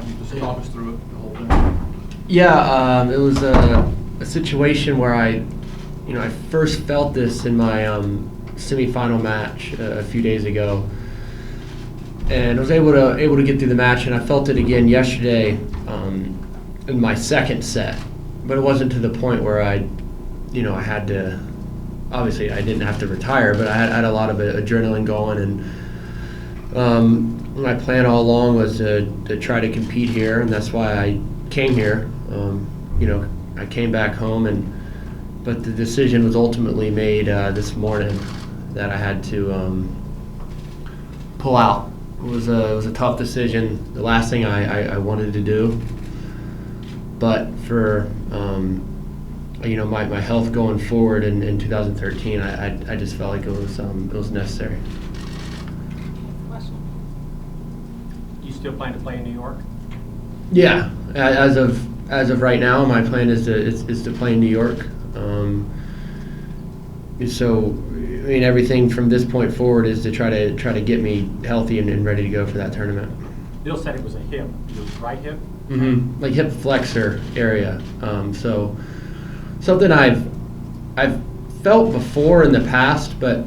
you just talk us through it, the whole thing? Yeah, it was a situation where I first felt this in my semifinal match a few days ago, and I was able to get through the match, and I felt it again yesterday in my second set, but it wasn't to the point where I had to. Obviously, I didn't have to retire, but I had a lot of adrenaline going, and my plan all along was to try to compete here, and that's why I came here. I came back home, but the decision was ultimately made this morning that I had to pull out. It was a tough decision, the last thing I wanted to do, but for my health going forward in 2013, I just felt like it was necessary. Do you still plan to play in New York? Yeah, as of right now, my plan is to play in New York. So, everything from this point forward is to try to get me healthy and ready to go for that tournament. Bill said it was a hip. It was right hip. Mm-hmm. Like hip flexor area. So something I've felt before in the past, but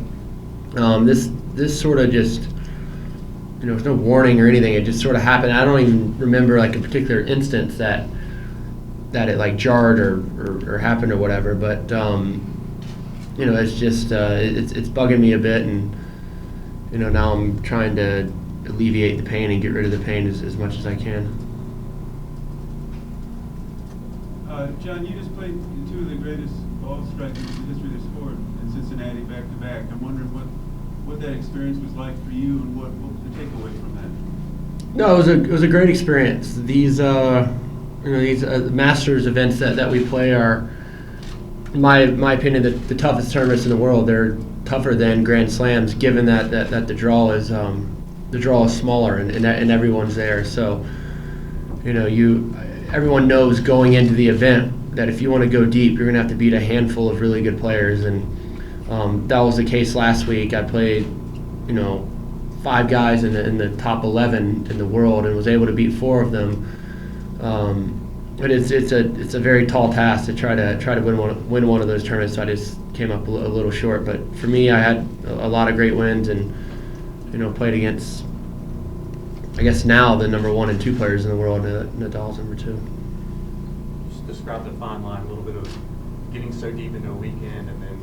this sort of just there's no warning or anything. It just sort of happened. I don't even remember like a particular instance that it like jarred or happened or whatever. But it's just it's bugging me a bit, and now I'm trying to alleviate the pain and get rid of the pain as much as I can. John, you just played two of the greatest ball strikers in the history of the sport in Cincinnati back-to-back. I'm wondering what that experience was like for you, and what was the takeaway from that? No, it was a great experience. These Masters events that we play are, in my opinion, the toughest tournaments in the world. They're tougher than Grand Slams, given that the draw is smaller and everyone's there. So everyone knows going into the event that if you want to go deep, you're going to have to beat a handful of really good players, and that was the case last week. I played 5 guys in the top 11 in the world and was able to beat 4 of them. But it's a very tall task to try to win one of those tournaments. So I just came up a little short. But for me, I had a lot of great wins, and played against, I guess now, the number 1 and 2 players in the world. Nadal's number 2. Just describe the fine line a little bit of getting so deep into a weekend, and then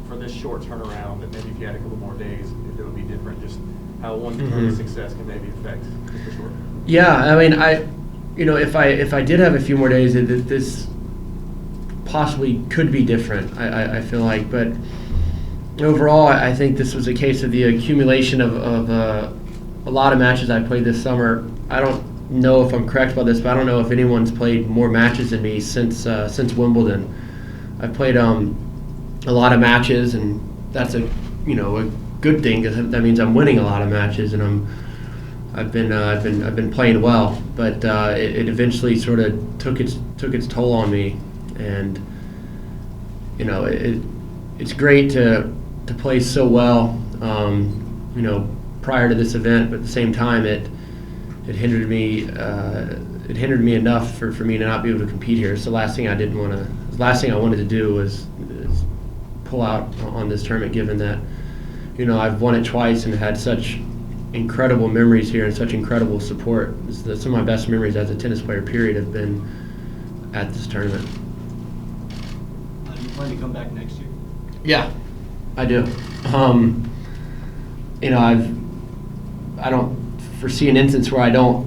for this short turnaround, that maybe if you had a couple more days, it would be different. Just how one tournament's success can maybe affect just the short. Yeah, if I did have a few more days, this possibly could be different. I feel like, but overall, I think this was a case of the accumulation of a lot of matches I played this summer. I don't know if I'm correct about this, but I don't know if anyone's played more matches than me since Wimbledon. I've played a lot of matches, and that's a good thing, because that means I'm winning a lot of matches, and I've been playing well. But it eventually sort of took its toll on me, and it's great to play so well. Prior to this event, but at the same time, it hindered me. It hindered me enough for me to not be able to compete here. So the last thing I wanted to do was pull out on this tournament, given that I've won it twice and had such incredible memories here and such incredible support. Some of my best memories as a tennis player, period, have been at this tournament. Do you plan to come back next year? Yeah, I do. I don't foresee an instance where I don't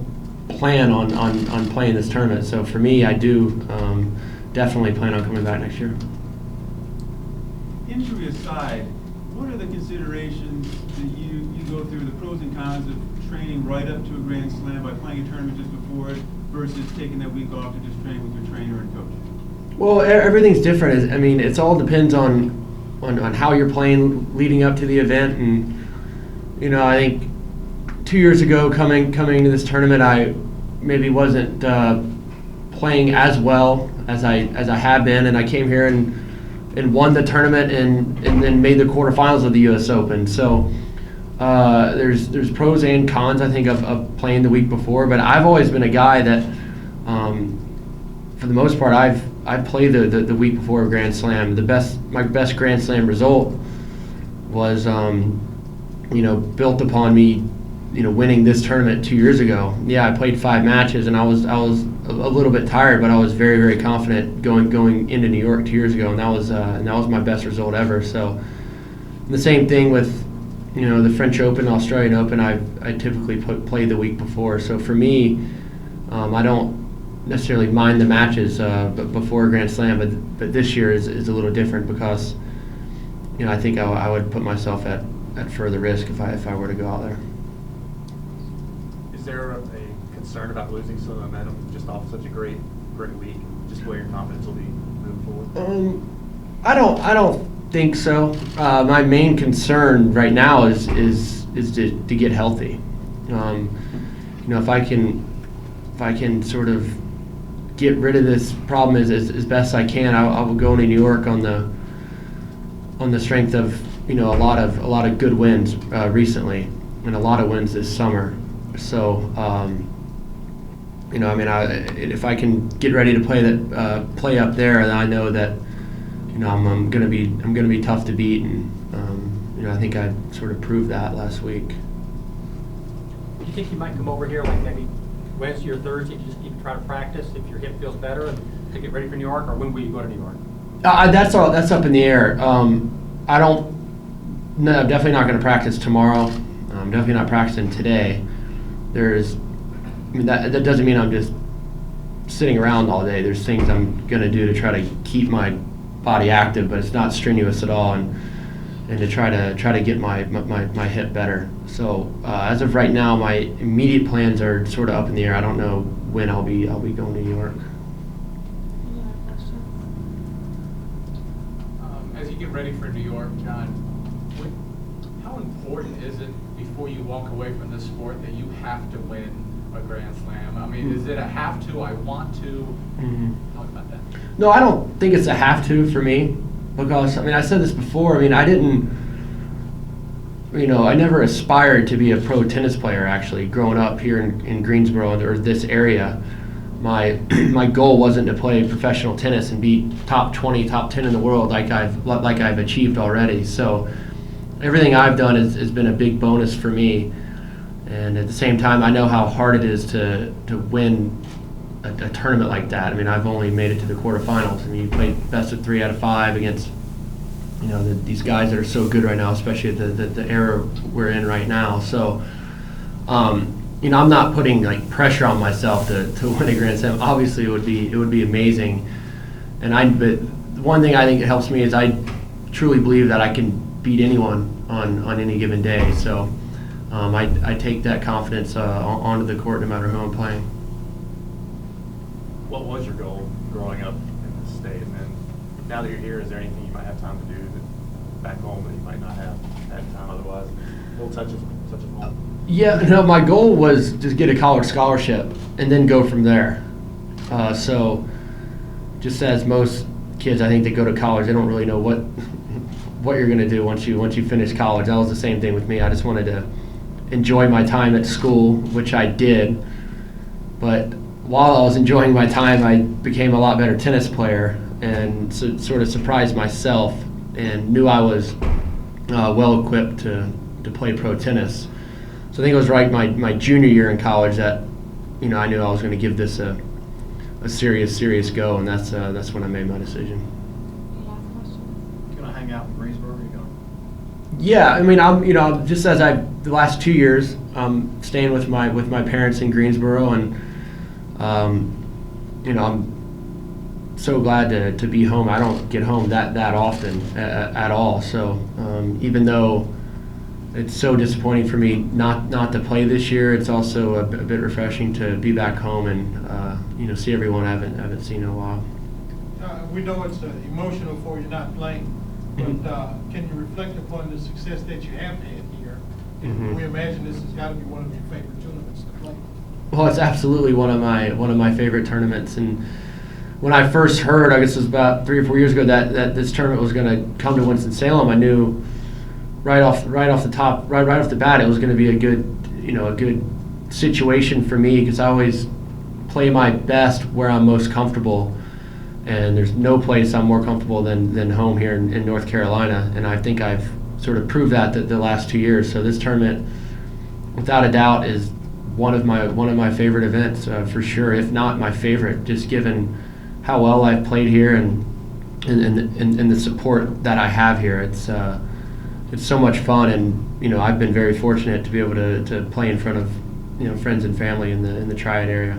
plan on playing this tournament. So for me, I do definitely plan on coming back next year. Injury aside, what are the considerations that you go through, the pros and cons of training right up to a Grand Slam by playing a tournament just before it versus taking that week off to just train with your trainer and coach? Well, everything's different. It all depends on how you're playing leading up to the event, and I think 2 years ago coming into this tournament, I maybe wasn't playing as well as I have been, and I came here and won the tournament and then made the quarterfinals of the U.S. Open. So there's pros and cons, I think, of playing the week before. But I've always been a guy that, for the most part, I've played the week before a Grand Slam. My best Grand Slam result was, built upon me, winning this tournament 2 years ago. Yeah, I played 5 matches, and I was a little bit tired, but I was very, very confident going into New York 2 years ago, and that was my best result ever. So, the same thing with the French Open, Australian Open. I typically play the week before. So for me, I don't necessarily mind the matches before a Grand Slam, but this year is a little different because I think I would put myself at further risk if I were to go out there. Is there a concern about losing some momentum just off such a great week? Just where your confidence will be moving forward? I don't think so. My main concern right now is to get healthy. If I can sort of get rid of this problem as best I can, I will go into New York on the strength of a lot of good wins recently and a lot of wins this summer. So if I can get ready to play up there, then I know that I'm gonna be tough to beat, and I think I sort of proved that last week. Do you think you might come over here like maybe Wednesday or Thursday to just even try to practice if your hip feels better and to get ready for New York, or when will you go to New York? That's up in the air. I'm definitely not going to practice tomorrow. I'm definitely not practicing today. That doesn't mean I'm just sitting around all day. There's things I'm going to do to try to keep my body active, but it's not strenuous at all, and to try to get my hip better. So as of right now, my immediate plans are sort of up in the air. I don't know when I'll be going to New York. Any other questions? As you get ready for New York, John, how important is it before you walk away from this sport that you have to win a Grand Slam? I mean, is it a have to, I want to? Talk about that. No, I don't think it's a have to for me, because I said this before. I never aspired to be a pro tennis player. Actually, growing up here in Greensboro or this area, my goal wasn't to play professional tennis and be top 20, top 10 in the world like I've achieved already. So everything I've done has been a big bonus for me. And at the same time, I know how hard it is to win a tournament like that. I've only made it to the quarterfinals. You play best of 3 out of 5 against these guys that are so good right now, especially at the era we're in right now. So, I'm not putting pressure on myself to win a Grand Slam. Obviously, it would be amazing. But one thing I think it helps me is I truly believe that I can beat anyone on any given day. So, I take that confidence onto the court no matter who I'm playing. What was your goal growing up in this state? And then now that you're here, is there anything you might have time to do back home that you might not have had time otherwise? Little touches home. Yeah, no, my goal was just get a college scholarship and then go from there. So just as most kids, I think, that go to college, they don't really know what you're going to do once you finish college. That was the same thing with me. I just wanted to enjoy my time at school, which I did. But while I was enjoying my time, I became a lot better tennis player, and sort of surprised myself and knew I was well equipped to play pro tennis. So I think it was right my junior year in college that I knew I was going to give this a serious go, and that's when I made my decision. Any last questions? You gonna hang out in Greensboro, or you going? Yeah, I'm just as the last 2 years, I'm staying with my parents in Greensboro, and I'm so glad to be home. I don't get home that often at all. So even though it's so disappointing for me not to play this year, it's also a bit refreshing to be back home and see everyone I haven't seen in a while. We know it's emotional for you not playing, but can you reflect upon the success that you have had here? Mhm. We imagine this has got to be one of your favorite tournaments to play. Well, it's absolutely one of my favorite tournaments. And when I first heard, I guess it was about 3 or 4 years ago, that this tournament was going to come to Winston-Salem, I knew right off the bat, it was going to be a good situation for me, because I always play my best where I'm most comfortable, and there's no place I'm more comfortable than home here in North Carolina, and I think I've sort of proved that the last 2 years. So this tournament, without a doubt, is one of my favorite events, for sure, if not my favorite, just given how well I've played here and the support that I have here. It's so much fun, and I've been very fortunate to be able to play in front of friends and family in the Triad area.